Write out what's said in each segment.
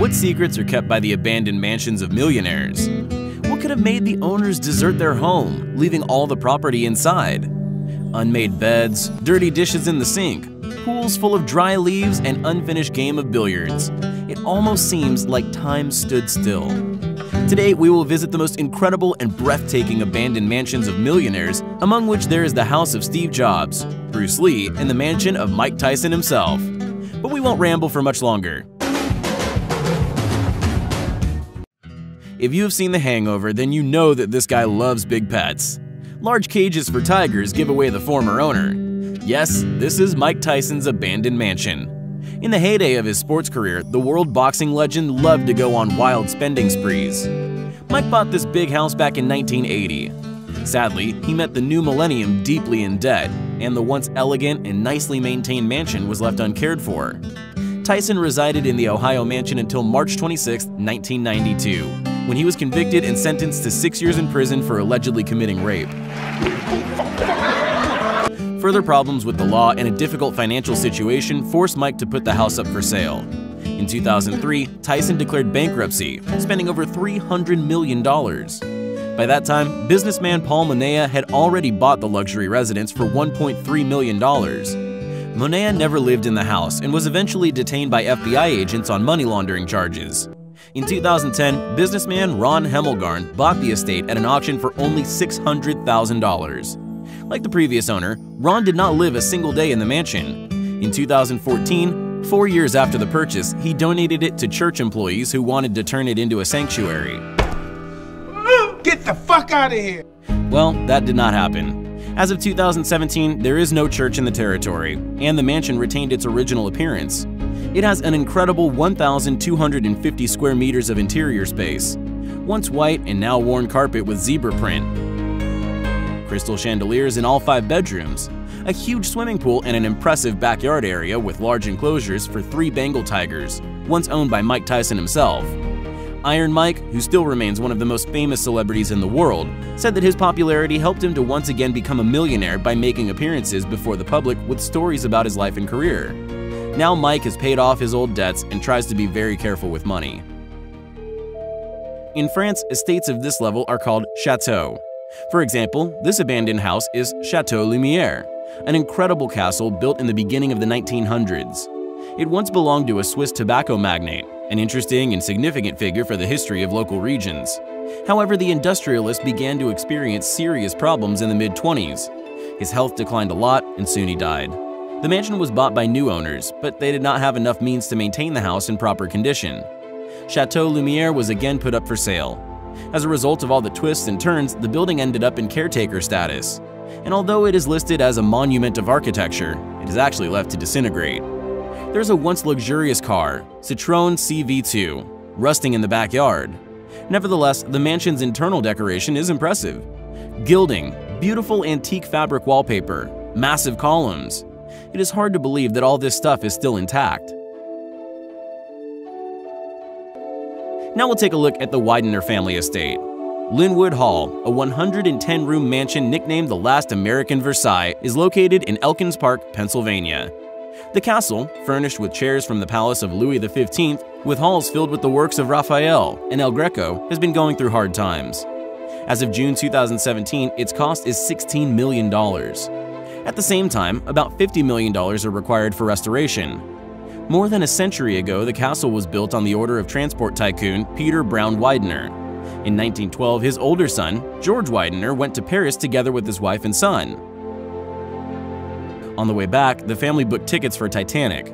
What secrets are kept by the abandoned mansions of millionaires? What could have made the owners desert their home, leaving all the property inside? Unmade beds, dirty dishes in the sink, pools full of dry leaves, and unfinished game of billiards. It almost seems like time stood still. Today, we will visit the most incredible and breathtaking abandoned mansions of millionaires, among which there is the house of Steve Jobs, Bruce Lee, and the mansion of Mike Tyson himself. But we won't ramble for much longer. If you have seen The Hangover, then you know that this guy loves big pets. Large cages for tigers give away the former owner. Yes, this is Mike Tyson's abandoned mansion. In the heyday of his sports career, the world boxing legend loved to go on wild spending sprees. Mike bought this big house back in 1980. Sadly, he met the new millennium deeply in debt, and the once elegant and nicely maintained mansion was left uncared for. Tyson resided in the Ohio mansion until March 26, 1992, when he was convicted and sentenced to 6 years in prison for allegedly committing rape. Further problems with the law and a difficult financial situation forced Mike to put the house up for sale. In 2003, Tyson declared bankruptcy, spending over $300 million. By that time, businessman Paul Monea had already bought the luxury residence for $1.3 million. Monea never lived in the house and was eventually detained by FBI agents on money laundering charges. In 2010, businessman Ron Hemmelgarn bought the estate at an auction for only $600,000. Like the previous owner, Ron did not live a single day in the mansion. In 2014, 4 years after the purchase, he donated it to church employees who wanted to turn it into a sanctuary. Get the fuck out of here! Well, that did not happen. As of 2017, there is no church in the territory, and the mansion retained its original appearance. It has an incredible 1,250 square meters of interior space, once white and now worn carpet with zebra print, crystal chandeliers in all 5 bedrooms, a huge swimming pool, and an impressive backyard area with large enclosures for 3 Bengal tigers, once owned by Mike Tyson himself. Iron Mike, who still remains one of the most famous celebrities in the world, said that his popularity helped him to once again become a millionaire by making appearances before the public with stories about his life and career. Now Mike has paid off his old debts and tries to be very careful with money. In France, estates of this level are called chateaux. For example, this abandoned house is Chateau Lumière, an incredible castle built in the beginning of the 1900s. It once belonged to a Swiss tobacco magnate, an interesting and significant figure for the history of local regions. However, the industrialist began to experience serious problems in the mid-20s. His health declined a lot, and soon he died. The mansion was bought by new owners, but they did not have enough means to maintain the house in proper condition. Chateau Lumière was again put up for sale. As a result of all the twists and turns, the building ended up in caretaker status. And although it is listed as a monument of architecture, it is actually left to disintegrate. There's a once luxurious car, Citroën CV2, rusting in the backyard. Nevertheless, the mansion's internal decoration is impressive. Gilding, beautiful antique fabric wallpaper, massive columns. It is hard to believe that all this stuff is still intact. Now we'll take a look at the Widener family estate. Linwood Hall, a 110-room mansion nicknamed the last American Versailles, is located in Elkins Park, Pennsylvania. The castle, furnished with chairs from the palace of Louis XV, with halls filled with the works of Raphael and El Greco, has been going through hard times. As of June 2017, its cost is $16 million. At the same time, about $50 million are required for restoration. More than a century ago, the castle was built on the order of transport tycoon Peter Brown Widener. In 1912, his older son, George Widener, went to Paris together with his wife and son. On the way back, the family booked tickets for Titanic.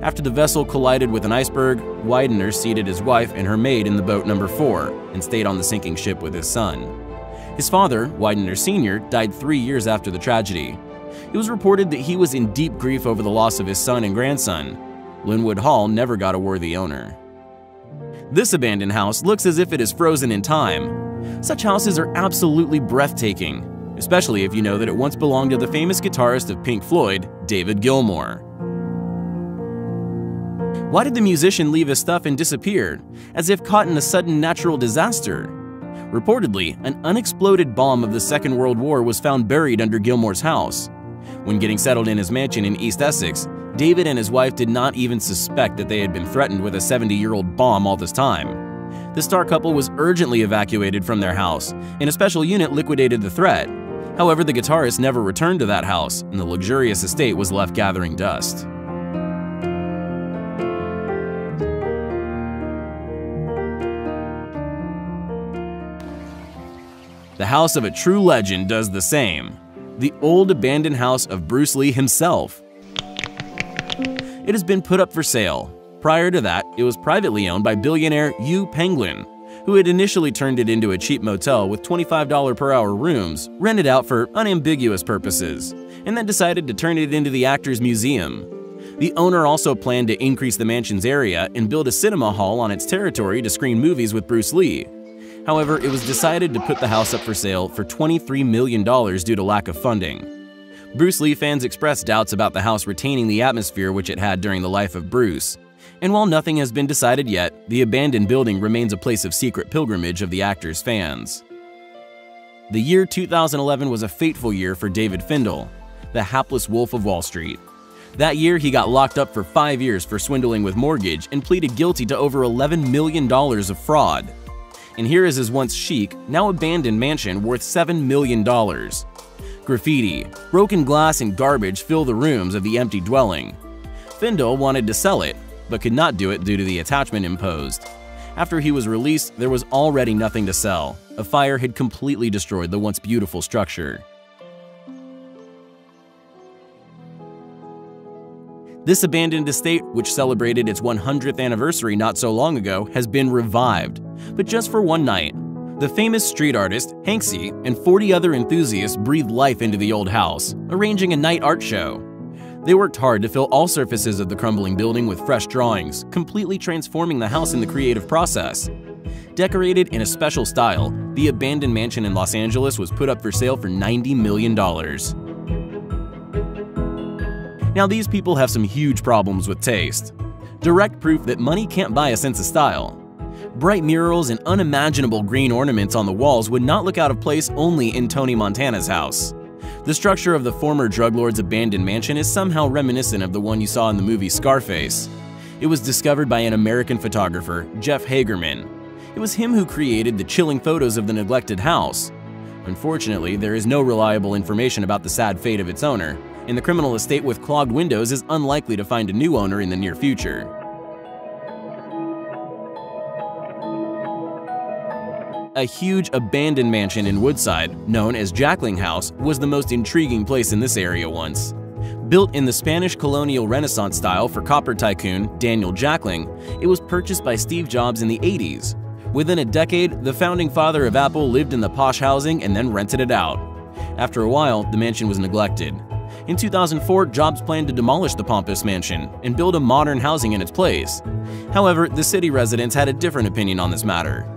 After the vessel collided with an iceberg, Widener seated his wife and her maid in the boat number 4 and stayed on the sinking ship with his son. His father, Widener Sr., died 3 years after the tragedy. It was reported that he was in deep grief over the loss of his son and grandson. Linwood Hall never got a worthy owner. This abandoned house looks as if it is frozen in time. Such houses are absolutely breathtaking, especially if you know that it once belonged to the famous guitarist of Pink Floyd, David Gilmour. Why did the musician leave his stuff and disappear, as if caught in a sudden natural disaster? Reportedly, an unexploded bomb of the Second World War was found buried under Gilmour's house. When getting settled in his mansion in East Essex, David and his wife did not even suspect that they had been threatened with a 70-year-old bomb all this time. The star couple was urgently evacuated from their house, and a special unit liquidated the threat. However, the guitarist never returned to that house, and the luxurious estate was left gathering dust. The house of a true legend does the same. The old abandoned house of Bruce Lee himself. It has been put up for sale. Prior to that, it was privately owned by billionaire Yu Penguin, who had initially turned it into a cheap motel with $25 per hour rooms rented out for unambiguous purposes, and then decided to turn it into the Actors Museum. The owner also planned to increase the mansion's area and build a cinema hall on its territory to screen movies with Bruce Lee. However, it was decided to put the house up for sale for $23 million due to lack of funding. Bruce Lee fans expressed doubts about the house retaining the atmosphere which it had during the life of Bruce. And while nothing has been decided yet, the abandoned building remains a place of secret pilgrimage of the actor's fans. The year 2011 was a fateful year for David Findle, the hapless wolf of Wall Street. That year, he got locked up for 5 years for swindling with mortgage and pleaded guilty to over $11 million of fraud. And here is his once chic, now abandoned mansion worth $7 million. Graffiti, broken glass, and garbage fill the rooms of the empty dwelling. Findle wanted to sell it, but could not do it due to the attachment imposed. After he was released, there was already nothing to sell. A fire had completely destroyed the once beautiful structure. This abandoned estate, which celebrated its 100th anniversary not so long ago, has been revived, but just for one night. The famous street artist, Hanksy, and 40 other enthusiasts breathed life into the old house, arranging a night art show. They worked hard to fill all surfaces of the crumbling building with fresh drawings, completely transforming the house in the creative process. Decorated in a special style, the abandoned mansion in Los Angeles was put up for sale for $90 million. Now, these people have some huge problems with taste. Direct proof that money can't buy a sense of style. Bright murals and unimaginable green ornaments on the walls would not look out of place only in Tony Montana's house. The structure of the former drug lord's abandoned mansion is somehow reminiscent of the one you saw in the movie Scarface. It was discovered by an American photographer, Jeff Hagerman. It was him who created the chilling photos of the neglected house. Unfortunately, there is no reliable information about the sad fate of its owner, and the criminal estate with clogged windows is unlikely to find a new owner in the near future. A huge abandoned mansion in Woodside, known as Jackling House, was the most intriguing place in this area once. Built in the Spanish colonial Renaissance style for copper tycoon Daniel Jackling, it was purchased by Steve Jobs in the 80s. Within a decade, the founding father of Apple lived in the posh housing and then rented it out. After a while, the mansion was neglected. In 2004, Jobs planned to demolish the pompous mansion and build a modern housing in its place. However, the city residents had a different opinion on this matter.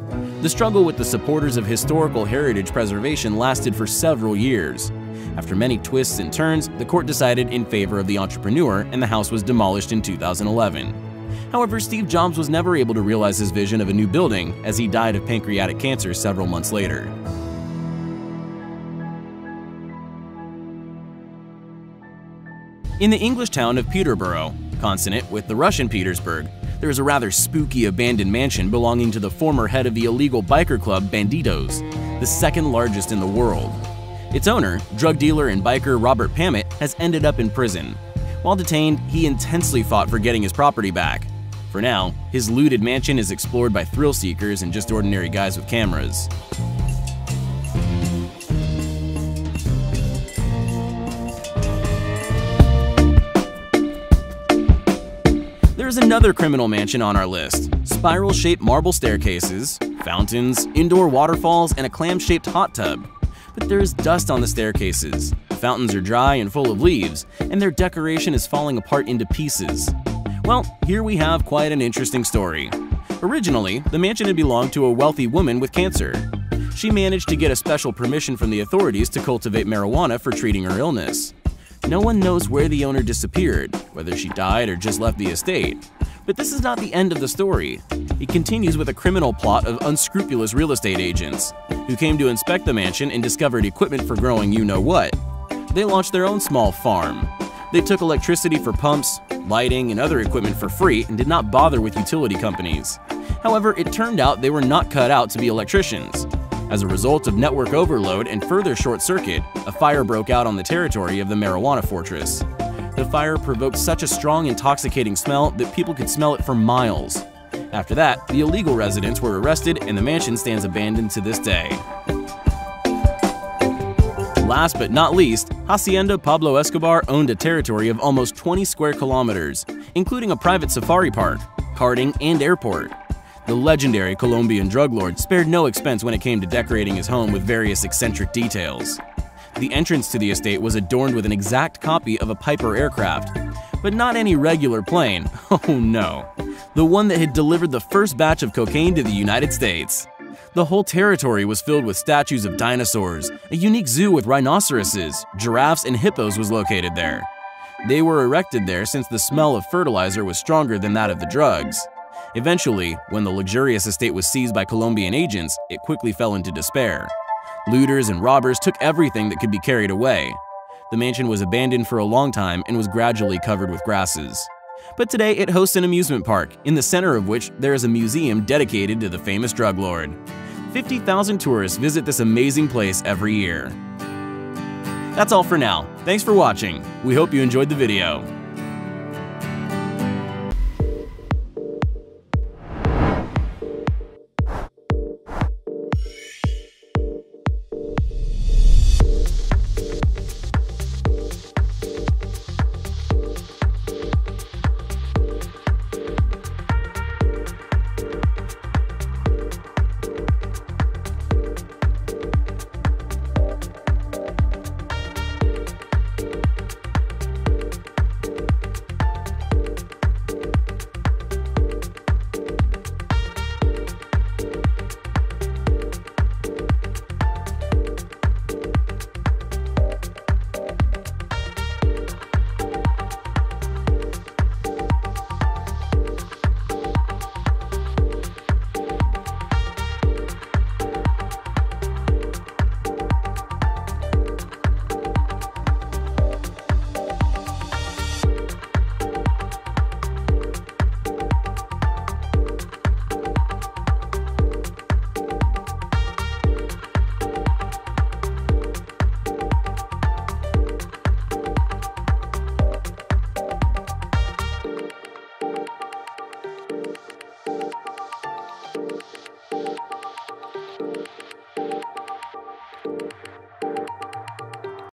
The struggle with the supporters of historical heritage preservation lasted for several years. After many twists and turns, the court decided in favor of the entrepreneur and the house was demolished in 2011. However, Steve Jobs was never able to realize his vision of a new building as he died of pancreatic cancer several months later. In the English town of Peterborough, consonant with the Russian Petersburg, there is a rather spooky abandoned mansion belonging to the former head of the illegal biker club Banditos, the second largest in the world. Its owner, drug dealer and biker Robert Pamet, has ended up in prison. While detained, he intensely fought for getting his property back. For now, his looted mansion is explored by thrill seekers and just ordinary guys with cameras. There's another criminal mansion on our list. Spiral-shaped marble staircases, fountains, indoor waterfalls, and a clam-shaped hot tub. But there is dust on the staircases. The fountains are dry and full of leaves, and their decoration is falling apart into pieces. Well, here we have quite an interesting story. Originally, the mansion had belonged to a wealthy woman with cancer. She managed to get a special permission from the authorities to cultivate marijuana for treating her illness. No one knows where the owner disappeared, whether she died or just left the estate. But this is not the end of the story. It continues with a criminal plot of unscrupulous real estate agents, who came to inspect the mansion and discovered equipment for growing you-know-what. They launched their own small farm. They took electricity for pumps, lighting, and other equipment for free and did not bother with utility companies. However, it turned out they were not cut out to be electricians. As a result of network overload and further short circuit, a fire broke out on the territory of the marijuana fortress. The fire provoked such a strong, intoxicating smell that people could smell it for miles. After that, the illegal residents were arrested and the mansion stands abandoned to this day. Last but not least, Hacienda Pablo Escobar owned a territory of almost 20 square kilometers, including a private safari park, karting, and airport. The legendary Colombian drug lord spared no expense when it came to decorating his home with various eccentric details. The entrance to the estate was adorned with an exact copy of a Piper aircraft, but not any regular plane, oh no, the one that had delivered the first batch of cocaine to the United States. The whole territory was filled with statues of dinosaurs. A unique zoo with rhinoceroses, giraffes, and hippos was located there. They were erected there since the smell of fertilizer was stronger than that of the drugs. Eventually, when the luxurious estate was seized by Colombian agents, it quickly fell into despair. Looters and robbers took everything that could be carried away. The mansion was abandoned for a long time and was gradually covered with grasses. But today it hosts an amusement park, in the center of which there is a museum dedicated to the famous drug lord. 50,000 tourists visit this amazing place every year. That's all for now. Thanks for watching. We hope you enjoyed the video.